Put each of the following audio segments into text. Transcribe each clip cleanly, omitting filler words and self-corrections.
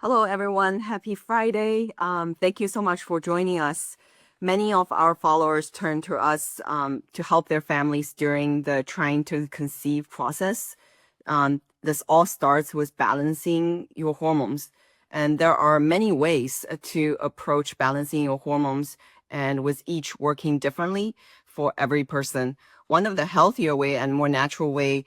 Hello, everyone. Happy Friday. Thank you so much for joining us. Many of our followers turn to us to help their families during the trying to conceive process. This all starts with balancing your hormones. And there are many ways to approach balancing your hormones, and with each working differently for every person. One of the healthier way and more natural way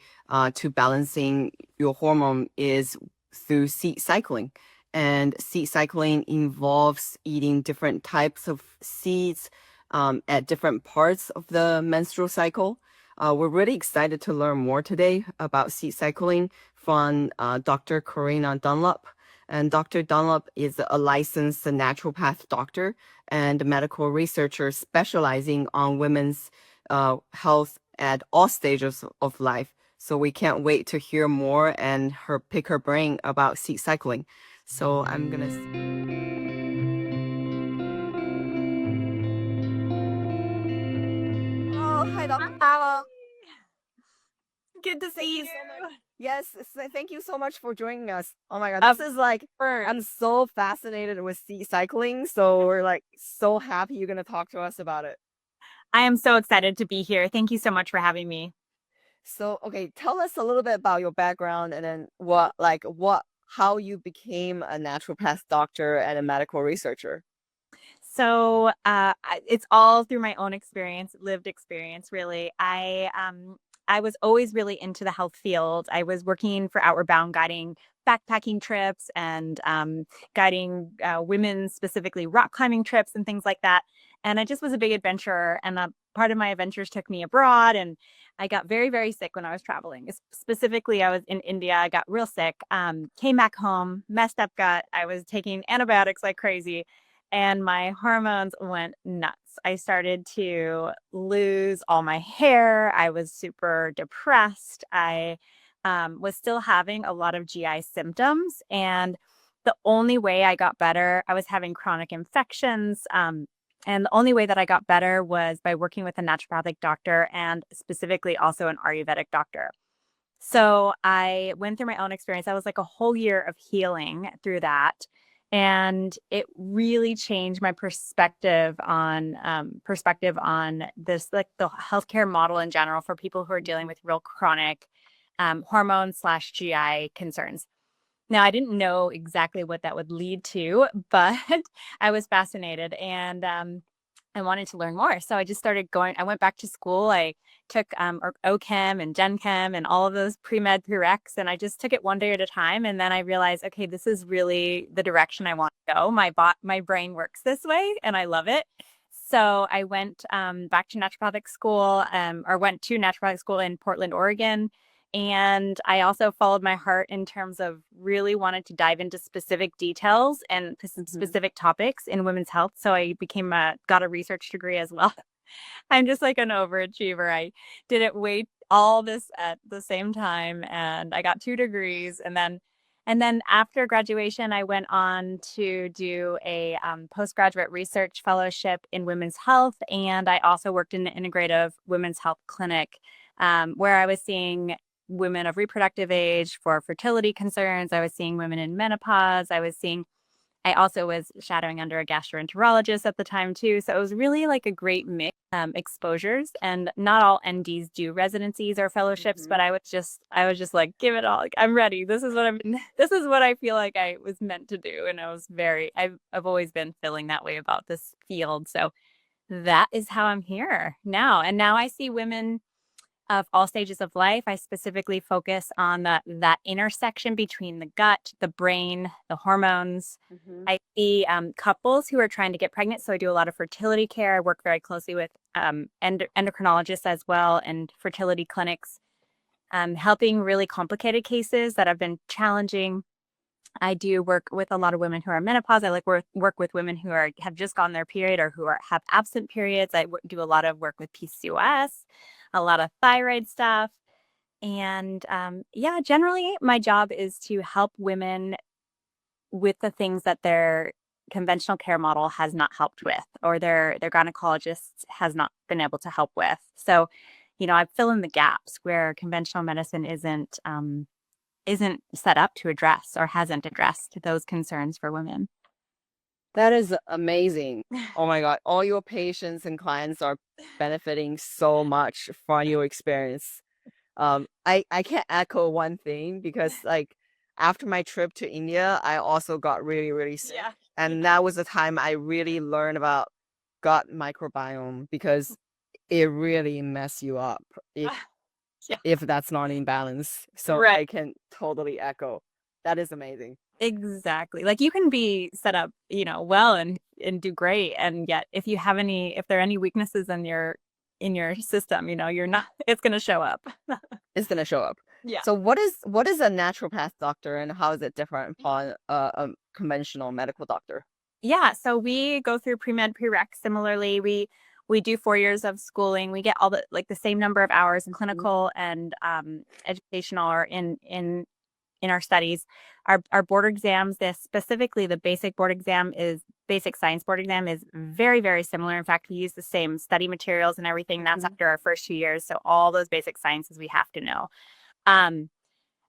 to balancing your hormone is through seed cycling. And seed cycling involves eating different types of seeds at different parts of the menstrual cycle. We're really excited to learn more today about seed cycling from Dr. Corina Dunlap. And Dr. Dunlap is a licensed naturopath doctor and medical researcher specializing on women's health at all stages of life. So we can't wait to hear more and pick her brain about seed cycling. So I'm gonna. Oh, hi, Dr. Paula. Good to Thank see you you. so much. Yes, thank you so much for joining us. Oh my God, Of this is like, course. I'm so fascinated with seed cycling. So we're like so happy you're gonna talk to us about it. I am so excited to be here. Thank you so much for having me. So, okay, tell us a little bit about your background and then how you became a naturopath doctor and a medical researcher. It's all through my own experience, lived experience, really. I was always really into the health field. I was working for Outward Bound, guiding backpacking trips and guiding women, specifically rock climbing trips and things like that. And I just was a big adventurer. And part of my adventures took me abroad, and I got very, very sick when I was traveling. Specifically, I was in India. I got real sick. Came back home, messed up gut. I was taking antibiotics like crazy, and my hormones went nuts. I started to lose all my hair. I was super depressed. I was still having a lot of GI symptoms. And the only way I got better, I was having chronic infections. And the only way that I got better was by working with a naturopathic doctor, and specifically also an Ayurvedic doctor. So I went through my own experience. I was like a whole year of healing through that. And it really changed my perspective on this, like the healthcare model in general for people who are dealing with real chronic hormone / GI concerns. Now, I didn't know exactly what that would lead to, but I was fascinated, and I wanted to learn more. So I just started going. I went back to school. I took OChem and Gen Chem and all of those pre-med prereqs, and I just took it one day at a time. And then I realized, okay, this is really the direction I want to go. My brain works this way, and I love it. So I went back to naturopathic school, or went to naturopathic school in Portland, Oregon. And I also followed my heart in terms of really wanted to dive into specific details and Mhm. specific topics in women's health. So I got a research degree as well. I'm just like an overachiever. I didn't wait all this at the same time, and I got 2 degrees. And then after graduation, I went on to do a postgraduate research fellowship in women's health. And I also worked in an integrative women's health clinic, where I was seeing women of reproductive age for fertility concerns. I was seeing women in menopause. I also was shadowing under a gastroenterologist at the time too. So it was really like a great mix, exposures. And not all NDs do residencies or fellowships, Mhm. but I was just like, give it all. Like, I'm ready. This is what I feel like I was meant to do. And I've always been feeling that way about this field. So that is how I'm here now. And now I see women of all stages of life. I specifically focus on that intersection between the gut, the brain, the hormones. Mhm. I see couples who are trying to get pregnant. So I do a lot of fertility care. I work very closely with endocrinologists as well, and fertility clinics, helping really complicated cases that have been challenging. I do work with a lot of women who are menopause. I work with women who have just gone their period, or have absent periods. Do a lot of work with PCOS, a lot of thyroid stuff. And yeah, generally my job is to help women with the things that their conventional care model has not helped with, or their gynecologist has not been able to help with. So, I fill in the gaps where conventional medicine isn't set up to address or hasn't addressed those concerns for women. That is amazing. Oh my God. All your patients and clients are benefiting so much from your experience. I can't echo one thing because like after my trip to India, I also got really, really sick. Yeah. And that was the time I really learned about gut microbiome because it really mess you up Yeah. if that's not in balance. So Right. I can totally echo. That is amazing. Exactly. Like you can be set up, well and do great. And yet if there are any weaknesses in your system, you're not, it's gonna show up. It's gonna show up. Yeah. So what is a naturopath doctor and how is it different from a conventional medical doctor? Yeah, so we go through pre-med, pre-rec. Similarly, we do 4 years of schooling. We get all the same number of hours in Mhm. clinical and educational or in our studies. Our board exams, this specifically the basic science board exam is very, very similar. In fact, we use the same study materials and everything. That's Mhm. after our first 2 years. So all those basic sciences we have to know. Um,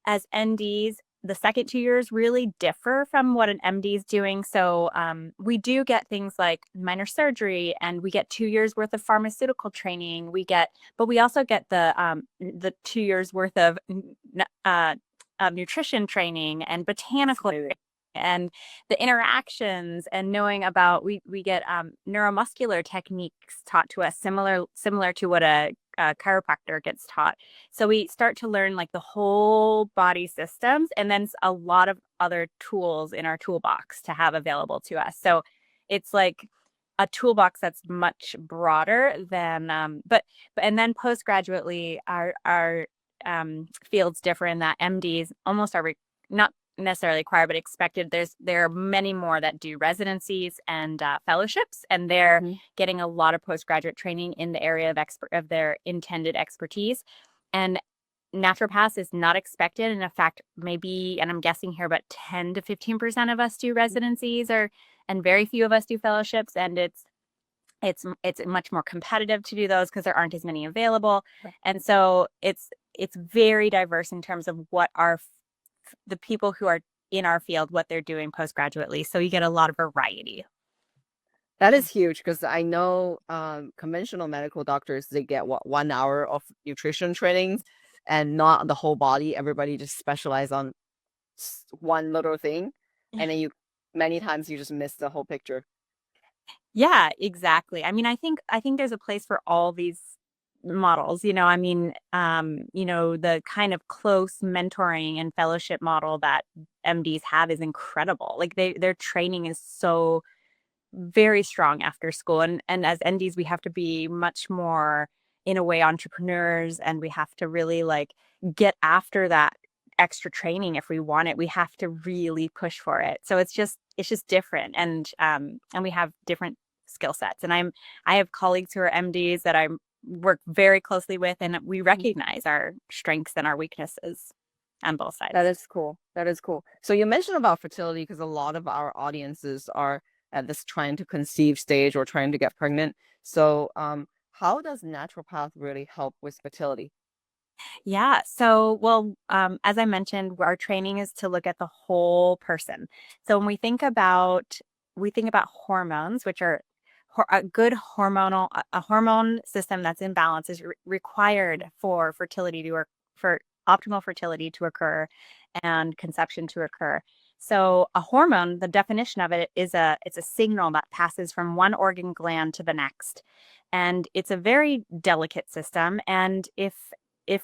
as NDs, the second 2 years really differ from what an MD is doing. So we do get things like minor surgery, and we get 2 years worth of pharmaceutical training. But we also get the 2 years worth of nutrition training and botanical Amazing. and the interactions and knowing about we get neuromuscular techniques taught to us similar to what a chiropractor gets taught. So we start to learn like the whole body systems and then a lot of other tools in our toolbox to have available to us. So it's like a toolbox that's much broader than and then postgraduately our fields differ in that MDs almost are not necessarily required but expected. There are many more that do residencies and fellowships, and they're Mhm. getting a lot of postgraduate training in the area of their intended expertise. And naturopaths is not expected. And in fact, maybe, and I'm guessing here, but 10 to 15% of us do residencies, and very few of us do fellowships. And it's much more competitive to do those because there aren't as many available. And so it's very diverse in terms of what the people who are in our field, what they're doing postgraduately. So you get a lot of variety. That is huge because I know conventional medical doctors they get what 1 hour of nutrition training and not the whole body. Everybody just specialize on one little thing, and then you many times you just miss the whole picture. Yeah, exactly. I mean, I think there's a place for all these models. I mean, the kind of close mentoring and fellowship model that MDs have is incredible. Like their training is so very strong after school, and as NDs we have to be much more in a way entrepreneurs, and we have to really like get after that extra training if we want it. We have to really push for it. So it's just different, and we have different skill sets. And I have colleagues who are MDs that I work very closely with, and we recognize our strengths and our weaknesses on both That sides. is cool. That is cool. So you mentioned about fertility because a lot of our audiences are at this trying to conceive stage or trying to get pregnant. So how does naturopath really help with fertility? Yeah. So, well, as I mentioned, our training is to look at the whole person. So when we think about hormones, which are a good a hormone system that's in balance is required for for optimal fertility to occur and conception to occur. So a hormone, the definition of it is it's a signal that passes from one organ gland to the next. And it's a very delicate system. And if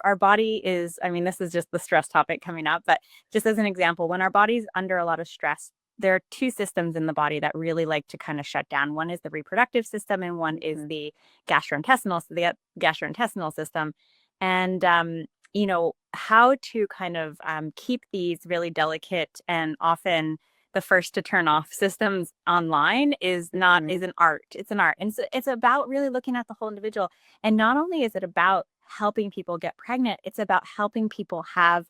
our body is, I mean, this is just the stress topic coming up, but just as an example, when our body's under a lot of stress, there are two systems in the body that really like to kind of shut down. One is the reproductive system, and one is Mhm. the gastrointestinal system. And how to kind of keep these really delicate and often the first to turn off systems online is an art. It's an art, and it's about really looking at the whole individual. And not only is it about helping people get pregnant, it's about helping people have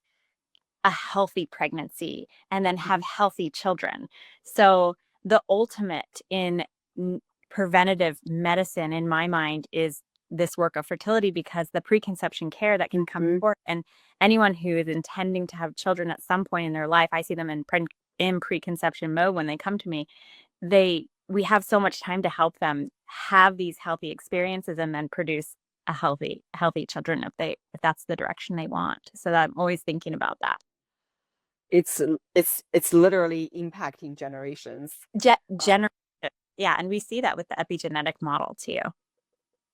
a healthy pregnancy and then have healthy children. So the ultimate in preventative medicine, in my mind, is this work of fertility, because the preconception care that can come Mhm. forth, and anyone who is intending to have children at some point in their life, I see them in preconception mode when they come to me. We have so much time to help them have these healthy experiences and then produce a healthy children if that's the direction they want. So I'm always thinking about that. It's literally impacting generations. Uh, Generation. Yeah, and we see that with the epigenetic model too.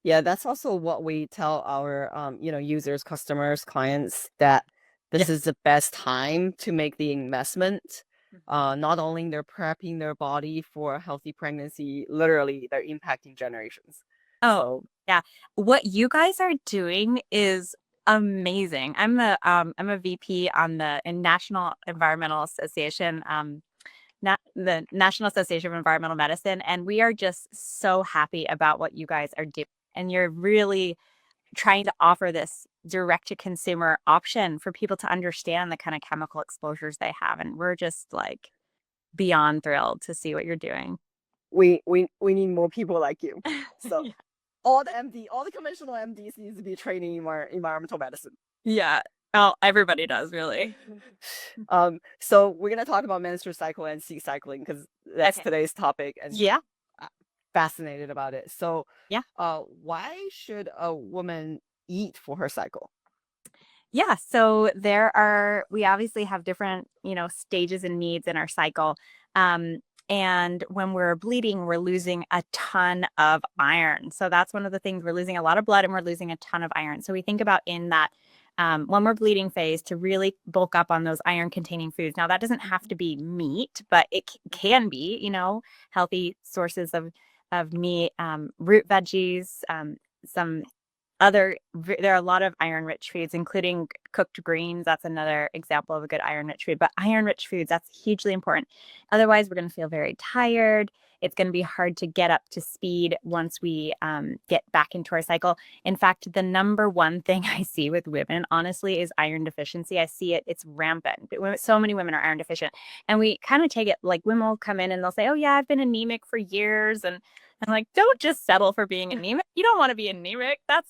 yeah, that's also what we tell our users, customers, clients that Yeah. this is the best time to make the investment. Mhm. Not only they're prepping their body for a healthy pregnancy, literally they're impacting generations. Oh, So yeah. What you guys are doing is amazing. I'm a VP on the National Environmental Association, the National Association of Environmental Medicine, and we are just so happy about what you guys are doing. And you're really trying to offer this direct to consumer option for people to understand the kind of chemical exposures they have. And we're just like beyond thrilled to see what you're doing. we need more people like you. So Yeah. all the conventional MDs needs to be training in environmental medicine. Yeah. Oh, everybody does really. So we're gonna talk about menstrual cycle and seed cycling because that's Okay. today's topic, and Yeah. uh, fascinated about it. So, Yeah. why should a woman eat for her cycle? Yeah. So we obviously have different, stages and needs in our cycle. Um, and when we're bleeding, we're losing a ton of iron. So that's one of the things, we're losing a lot of blood and we're losing a ton of iron. So we think about in that when we're bleeding phase to really bulk up on those iron containing foods. Now, that doesn't have to be meat, but it can be, healthy sources of meat, root veggies, some there are a lot of iron rich foods, including cooked greens. That's another example of a good iron rich food. But iron rich foods, that's hugely important. Otherwise, we're going to feel very tired. It's going to be hard to get up to speed once we get back into our cycle. In fact, the number one thing I see with women, honestly, is iron deficiency. I see it's rampant. So many women are iron deficient. And we kind of take it like women will come in and they'll say, oh, yeah, I've been anemic for years. And I'm like, don't just settle for being anemic. You don't want to be anemic. That's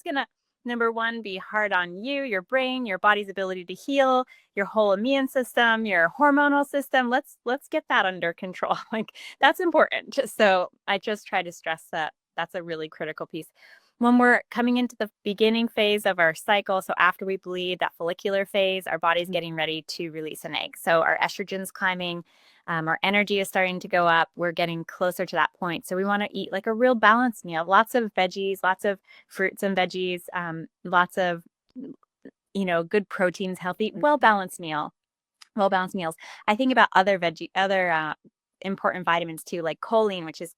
gonna, number one, be hard on you, your brain, your body's ability to heal, your whole immune system, your hormonal system. Let's get that under control. Like that's important. So I just try to stress that that's a really critical piece. When we're coming into the beginning phase of our cycle, so after we bleed, that follicular phase, our body's getting ready to release an egg. So our estrogen's climbing, our energy is starting to go up. We're getting closer to that point. So we want to eat like a real balanced meal, lots of veggies, lots of fruits and veggies, lots of, good proteins, healthy, well balanced meals. I think about other important vitamins too, like choline, which is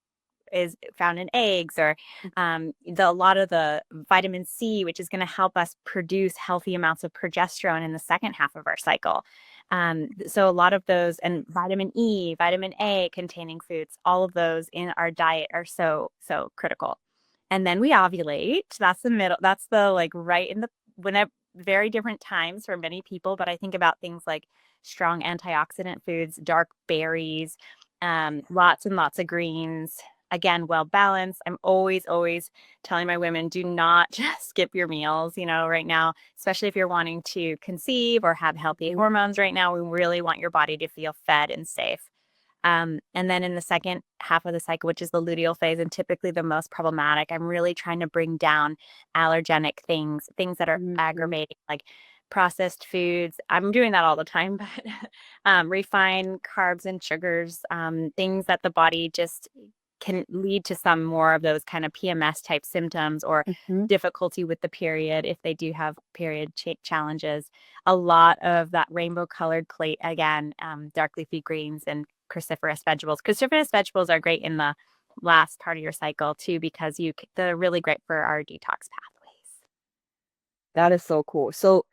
found in eggs, or a lot of the vitamin C, which is going to help us produce healthy amounts of progesterone in the second half of our cycle. So a lot of those, and vitamin E, vitamin A containing foods, all of those in our diet are so critical. And then we ovulate. That's the middle. That's the like right in the whenever very different times for many people. But I think about things like strong antioxidant foods, dark berries, lots and lots of greens. Again, well balanced. I'm always telling my women, do not just skip your meals. Right now, especially if you're wanting to conceive or have healthy hormones right now, we really want your body to feel fed and safe. And then in the second half of the cycle, which is the luteal phase and typically the most problematic, I'm really trying to bring down allergenic things that are aggravating, like processed foods. I'm doing that all the time, but refined carbs and sugars, things that the body just can lead to some more of those kind of PMS type symptoms or Mhm. difficulty with the period if they do have period challenges. A lot of that rainbow colored plate, again, dark leafy greens and cruciferous vegetables. Cruciferous vegetables are great in the last part of your cycle too, because they're really great for our detox pathways. That is so cool. So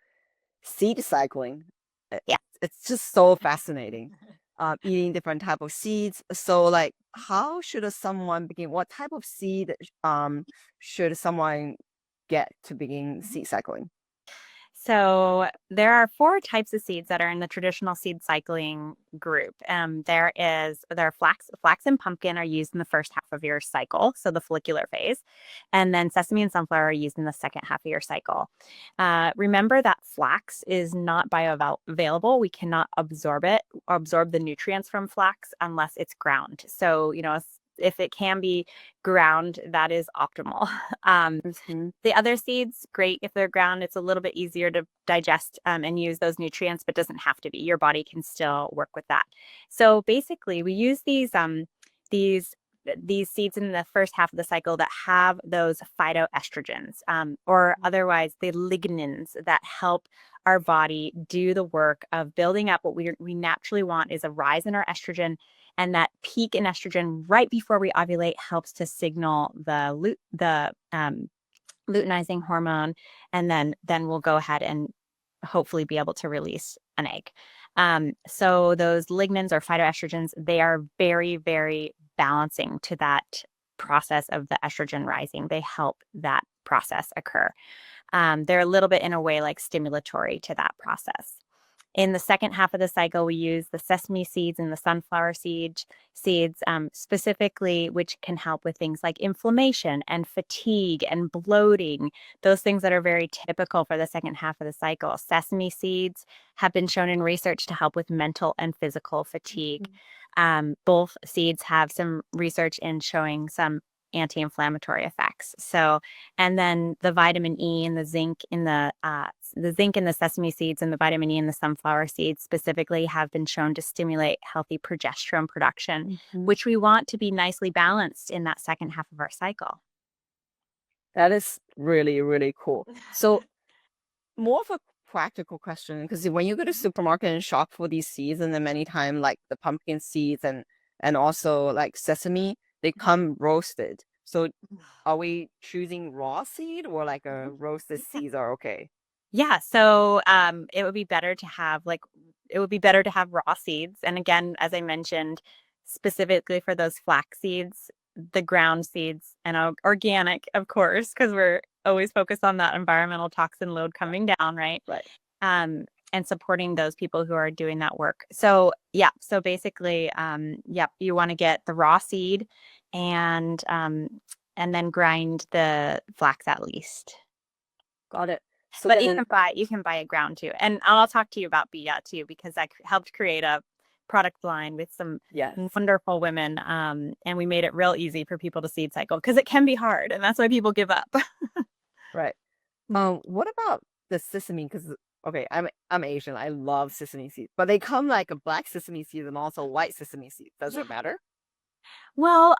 seed cycling, Yeah. it's just so fascinating. Eating different type of seeds. So like, how should someone begin? What type of seed should someone get to begin seed cycling? So there are four types of seeds that are in the traditional seed cycling group. There are flax and pumpkin are used in the first half of your cycle, so the follicular phase, and then sesame and sunflower are used in the second half of your cycle. Remember that flax is not bioavailable. We cannot absorb the nutrients from flax unless it's ground. So if it can be ground, that is optimal. The other seeds, great if they're ground. It's a little bit easier to digest and use those nutrients, but doesn't have to be. Your body can still work with that. So basically, we use these these seeds in the first half of the cycle that have those phytoestrogens, or otherwise the lignins that help our body do the work of building up what we naturally want is a rise in our estrogen, and that peak in estrogen right before we ovulate helps to signal the luteinizing hormone, and then we'll go ahead and hopefully be able to release an egg. So those lignins or phytoestrogens, they are very, very balancing to that process of the estrogen rising. They help that process occur. They're a little bit in a way like stimulatory to that process. In the second half of the cycle, we use the sesame seeds and the sunflower seeds, specifically, which can help with things like inflammation and fatigue and bloating, those things that are very typical for the second half of the cycle. Sesame seeds have been shown in research to help with mental and physical fatigue. Both seeds have some research in showing some anti-inflammatory effects. So, and then the vitamin E and the zinc in the sesame seeds and the vitamin E in the sunflower seeds specifically have been shown to stimulate healthy progesterone production, which we want to be nicely balanced in that second half of our cycle. That is really, really cool. So more of a practical question, because when you go to supermarket and shop for these seeds, and then many times like the pumpkin seeds and also like sesame, they come roasted. So are we choosing raw seed or like a roasted seeds are okay? Yeah, so it would be better to have raw seeds. And again, as I mentioned, specifically for those flax seeds, the ground seeds and organic, of course, because we're always focused on that environmental toxin load coming down, right? Right. And supporting those people who are doing that work. So yeah, so basically, you want to get the raw seed and then grind the flax at least. Got it. So But then, you can buy a ground too. And I'll talk to you about Bia too, because I helped create a product line with some yes, wonderful women. And we made it real easy for people to seed cycle because it can be hard, and that's why people give up. right. What about the sesame? Because okay, I'm Asian. I love sesame seeds, but they come like a black sesame seed and also white sesame seed. Does it matter? Well,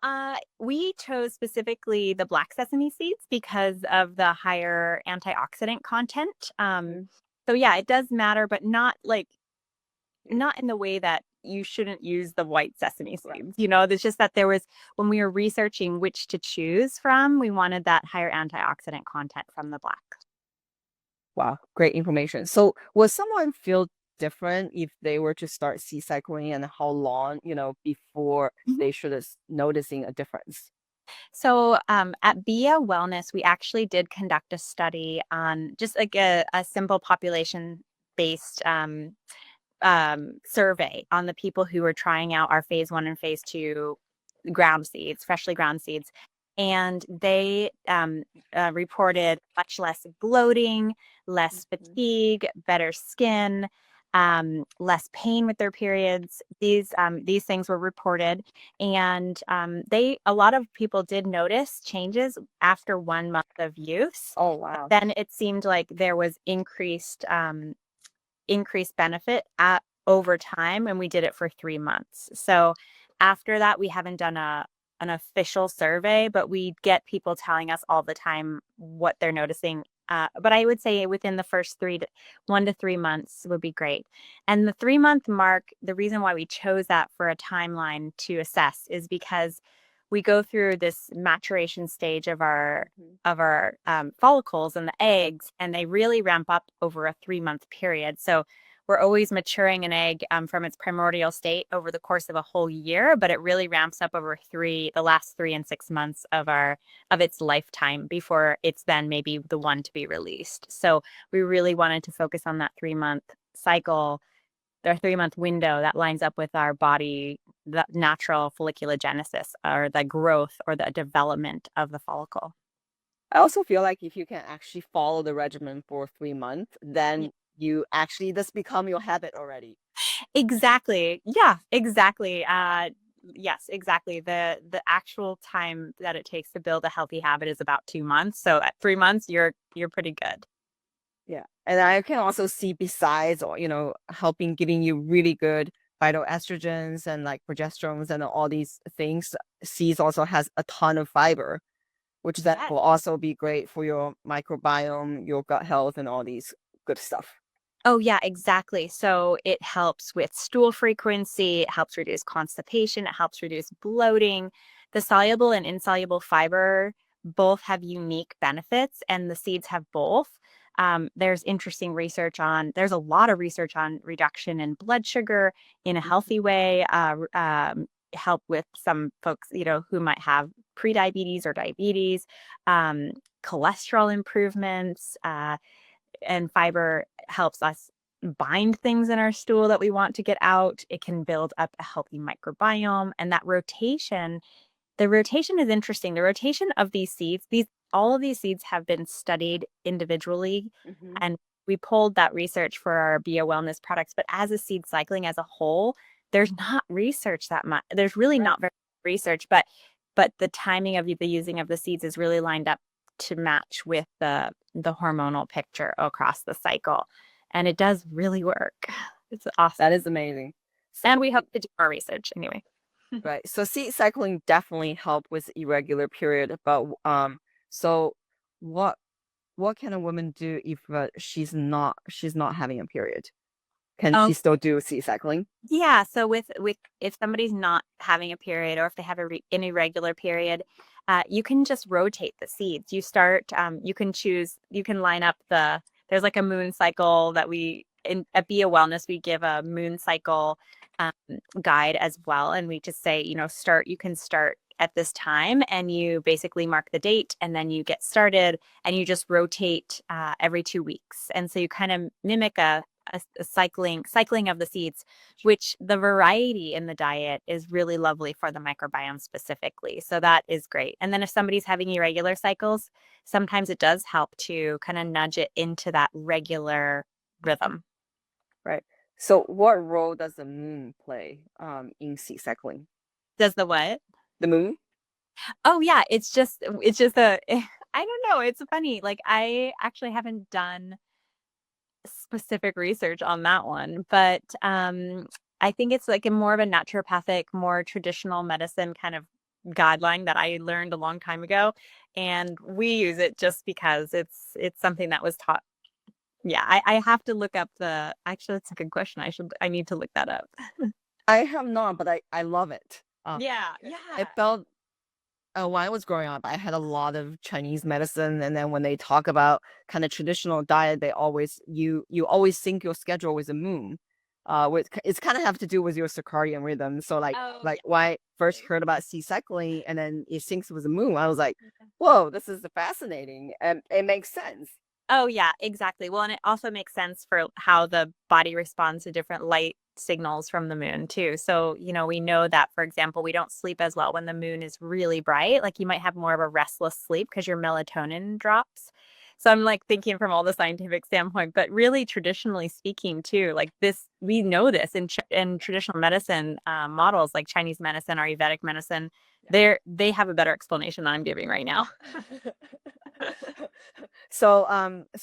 we chose specifically the black sesame seeds because of the higher antioxidant content. So yeah, it does matter, but not in the way that you shouldn't use the white sesame seeds. There's just that when we were researching which to choose from, we wanted that higher antioxidant content from the black. Wow, great information. So, would someone feel different if they were to start seed cycling, and how long, before they should noticing a difference? So at BIA Wellness, we actually did conduct a study on just like a simple population based survey on the people who were trying out our phase 1 and phase 2 freshly ground seeds. And they reported much less bloating, less fatigue, better skin, less pain with their periods. These things were reported, and a lot of people did notice changes after 1 month of use. Oh, wow. Then it seemed like there was increased benefit over time, and we did it for 3 months. So after that, we haven't done an official survey, but we get people telling us all the time what they're noticing. But I would say within the first 1 to 3 months would be great. And the 3-month mark, the reason why we chose that for a timeline to assess is because we go through this maturation stage of our follicles and the eggs, and they really ramp up over a 3-month period. So we're always maturing an egg from its primordial state over the course of a whole year, but it really ramps up over the last 3 and 6 months of its lifetime before it's then maybe the one to be released. So we really wanted to focus on that 3 month cycle, their 3 month window that lines up with our body, the natural folliculogenesis or the growth or the development of the follicle. I also feel like if you can actually follow the regimen for 3 months, Yeah. then you actually this become your habit already. Exactly. Yeah, exactly. Yes, exactly. The actual time that it takes to build a healthy habit is about 2 months. So at 3 months, you're pretty good. Yeah. And I can also see besides or helping giving you really good phytoestrogens and like progesterones and all these things, seeds also has a ton of fiber, which then Yes. will also be great for your microbiome, your gut health, and all these good stuff. Oh, yeah, exactly. So it helps with stool frequency, it helps reduce constipation, it helps reduce bloating. The soluble and insoluble fiber both have unique benefits, and the seeds have both. There's a lot of research on reduction in blood sugar in a healthy way, help with some folks, who might have prediabetes or diabetes, um, cholesterol improvements, and fiber helps us bind things in our stool that we want to get out. It can build up a healthy microbiome. And that rotation, the rotation is interesting. The rotation of these seeds, all of these seeds have been studied individually. Hmm. And we pulled that research for our bio wellness products. But as a seed cycling as a whole, there's not research that much. There's really Right. not very much research, but the timing of the using of the seeds is really lined up to match with the hormonal picture across the cycle. And it does really work. It's awesome. That is amazing. So, And we hope to do more research anyway. right. So seed cycling definitely help with irregular period, but so what what can a woman do if she's not having a period? Can Oh, she still do seed cycling? yeah. So with if somebody's not having a period or if they have an irregular period, you can just rotate the seeds. You can line up there's like a moon cycle that at Be a Wellness, we give a moon cycle um, guide as well. And we just say, you can start at this time and you basically mark the date and then you get started and you just rotate every 2 weeks. And so you kind of mimic a cycling of the seeds, which the variety in the diet is really lovely for the microbiome specifically. So that is great. And then if somebody's having irregular cycles, sometimes it does help to kind of nudge it into that regular rhythm. Right. So what role does the moon play in seed cycling? Does the what? The moon? Oh yeah, it's just I don't know, it's funny. Like I actually haven't done specific research on that one, but I think it's like a more of a naturopathic, more traditional medicine kind of guideline that I learned a long time ago, and we use it just because it's something that was taught. Yeah, I have to look up the. Actually, that's a good question. I need to look that up. I have not, but I love it. Yeah, It yeah. felt when I was growing up, I had a lot of Chinese medicine, and then when they talk about kind of traditional diet, you always sync your schedule with the moon. It's kind of have to do with your circadian rhythm. So Oh like yeah. when I first heard about sea cycling, and then it syncs with the moon, I was like, whoa, this is fascinating, and it makes sense. Oh, yeah, exactly. Well, and it also makes sense for how the body responds to different light signals from the moon, too. So, we know that, for example, we don't sleep as well when the moon is really bright. Like you might have more of a restless sleep because your melatonin drops. So I'm like thinking from all the scientific standpoint, but really traditionally speaking, too, like this, we know this in traditional medicine models like Chinese medicine or Ayurvedic medicine. They have a better explanation than I'm giving right now. So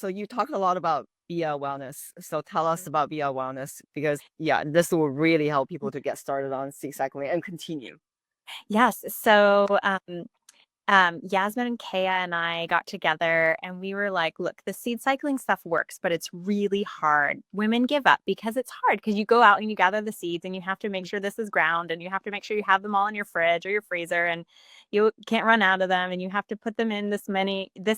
you talked a lot about BL wellness. So tell us about BL wellness because yeah, this will really help people to get started on sea cycling and continue. Yes. So Yasmin and Kaya and I got together and we were like, look, the seed cycling stuff works, but it's really hard. Women give up because it's hard because you go out and you gather the seeds and you have to make sure this is ground and you have to make sure you have them all in your fridge or your freezer and you can't run out of them and you have to put them in this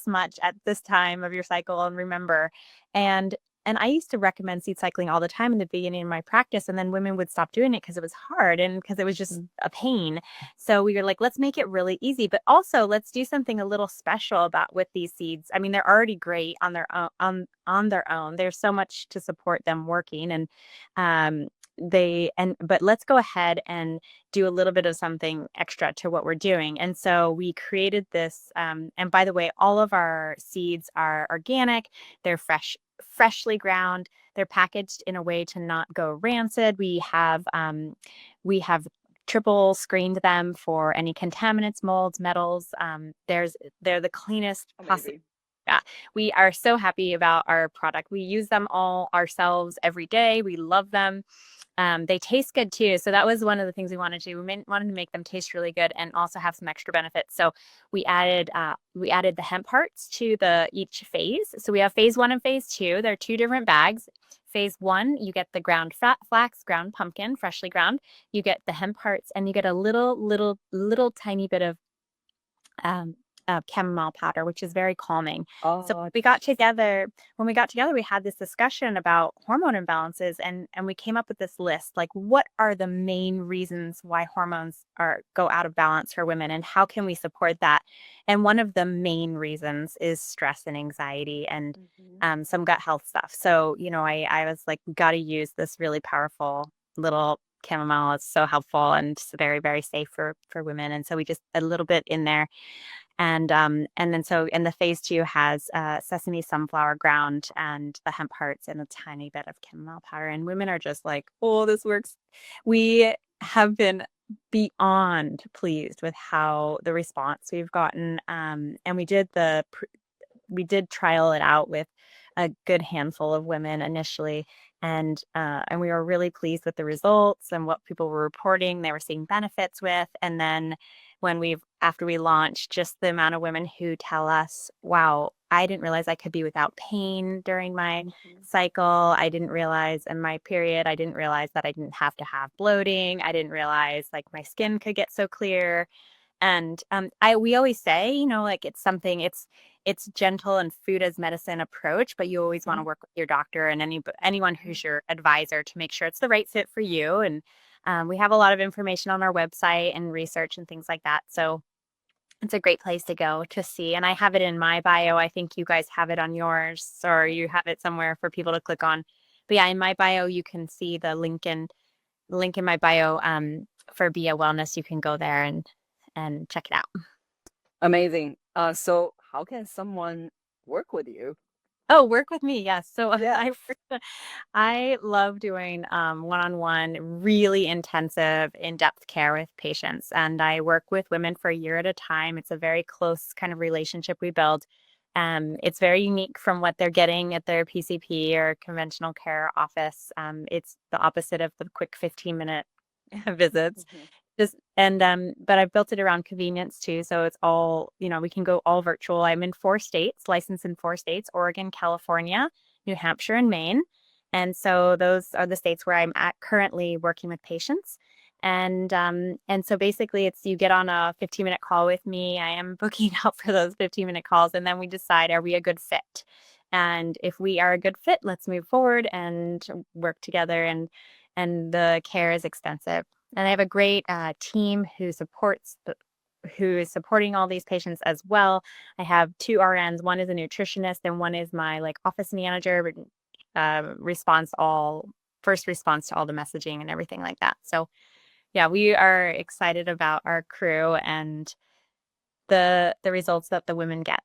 much at this time of your cycle and remember. And and I used to recommend seed cycling all the time in the beginning of my practice, and then women would stop doing it because it was hard and because it was just a pain. So we were like, let's make it really easy, but also let's do something a little special about with these seeds. I mean, they're already great on their own. On their own, there's so much to support them working, and um, but let's go ahead and do a little bit of something extra to what we're doing. And so we created this. And by the way, all of our seeds are organic. They're freshly ground. They're packaged in a way to not go rancid. We have triple screened them for any contaminants, molds, metals. They're the cleanest possible. Amazing. Yeah, we are so happy about our product. We use them all ourselves every day. We love them. They taste good too. So that was one of the things we wanted to do. Wanted to make them taste really good and also have some extra benefits. So we added the hemp hearts to the each phase. So we have phase 1 and phase 2. They're 2 different bags. Phase 1, you get the ground flax, ground pumpkin, freshly ground. You get the hemp hearts, and you get a little tiny bit of um, chamomile powder, which is very calming. So Oh, when we got together, we had this discussion about hormone imbalances, and we came up with this list, like what are the main reasons why hormones go out of balance for women, and how can we support that? And one of the main reasons is stress and anxiety, and mhm. some gut health stuff. So, I was like, we got to use this really powerful little chamomile. It's so helpful and it's very, very safe for women. And so we just a little bit in there, and then so in the phase 2 has sesame sunflower ground and the hemp hearts and a tiny bit of chamomile powder. And women are just like, oh, this works. We have been beyond pleased with how the response we've gotten. And we did trial it out with a good handful of women initially, and we were really pleased with the results and what people were reporting they were seeing benefits with. And then after we launched, just the amount of women who tell us, wow, I didn't realize I could be without pain during my Mhm. cycle. I didn't realize in my period, I didn't realize that I didn't have to have bloating. I didn't realize like my skin could get so clear. And we always say, like it's gentle and food as medicine approach, but you always want to Mhm. work with your doctor and anyone who's your advisor to make sure it's the right fit for you. And we have a lot of information on our website and research and things like that. So it's a great place to go to see. And I have it in my bio. I think you guys have it on yours, or you have it somewhere for people to click on. But yeah, in my bio, you can see the link in my bio for Bia Wellness. You can go there and check it out. Amazing. So how can someone work with you? Oh, work with me. Yes. So Yeah. I love doing one-on-one, really intensive, in-depth care with patients. And I work with women for a year at a time. It's a very close kind of relationship we build. It's very unique from what they're getting at their PCP or conventional care office. It's the opposite of the quick 15-minute visits. Mhm. But I've built it around convenience too. So it's all, we can go all virtual. I'm in 4 states, licensed in 4 states, Oregon, California, New Hampshire, and Maine. And so those are the states where I'm at currently working with patients. And so basically it's you get on a 15-minute call with me. I am booking out for those 15-minute calls, and then we decide, are we a good fit? And if we are a good fit, let's move forward and work together. And the care is extensive. And I have a great team who is supporting all these patients as well. I have 2 RNs. One is a nutritionist, and one is my like office manager, response all first response to all the messaging and everything like that. So yeah, we are excited about our crew and the results that the women get.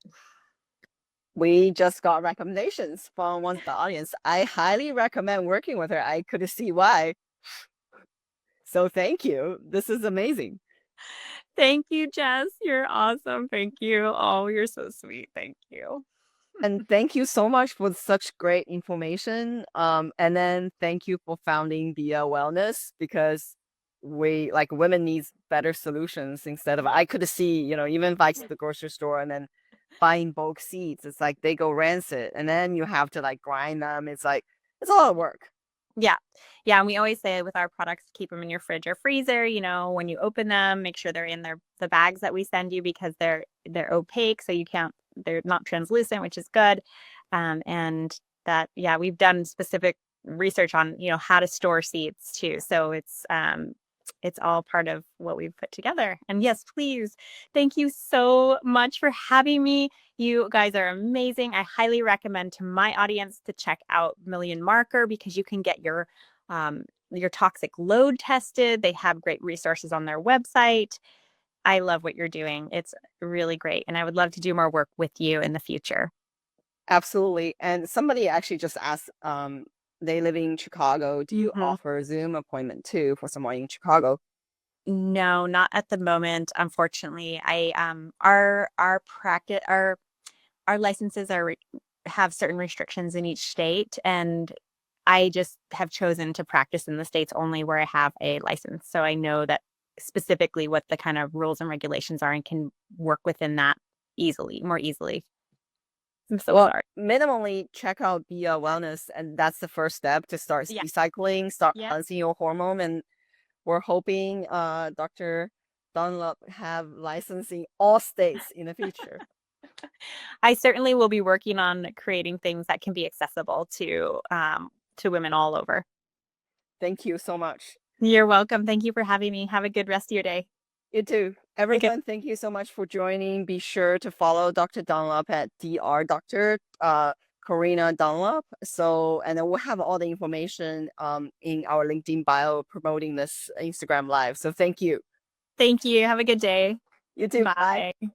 We just got recommendations from one of the audience. I highly recommend working with her. I could see why. So thank you. This is amazing. Thank you, Jess. You're awesome. Thank you. Oh, you're so sweet. Thank you. And thank you so much for such great information. And then thank you for founding the wellness because we like women needs better solutions instead of I could see, even if I to the grocery store and then buying bulk seeds, it's like they go rancid and then you have to like grind them. It's like it's a lot of work. Yeah. Yeah. And we always say with our products, keep them in your fridge or freezer. When you open them, make sure they're in the bags that we send you because they're opaque. So they're not translucent, which is good. And that, yeah, we've done specific research on, how to store seeds too. So it's all part of what we've put together. And yes, please, thank you so much for having me. You guys are amazing. I highly recommend to my audience to check out Million Marker because you can get your toxic load tested. They have great resources on their website. I love what you're doing. It's really great. And I would love to do more work with you in the future. Absolutely. And somebody actually just asked, they live in Chicago. Do you Mhm. offer Zoom appointment too for someone in Chicago? No, not at the moment, unfortunately. Our practice our licenses have certain restrictions in each state, and I just have chosen to practice in the states only where I have a license. So I know that specifically what the kind of rules and regulations are and can work within that more easily. I'm so Well, sorry. minimally check out the wellness, and that's the first step to start Yeah. recycling, start Yeah. balancing your hormone. And we're hoping Dr. Dunlap have license in all states in the future. I certainly will be working on creating things that can be accessible to women all over. Thank you so much. You're welcome. Thank you for having me. Have a good rest of your day. You too. Okay. Everyone, thank you so much for joining. Be sure to follow Dr. Dunlap at Dr. Dr. Corina Dunlap. So, and then we'll have all the information in our LinkedIn bio promoting this Instagram live. So thank you. Thank you. Have a good day. You too. Bye. Bye.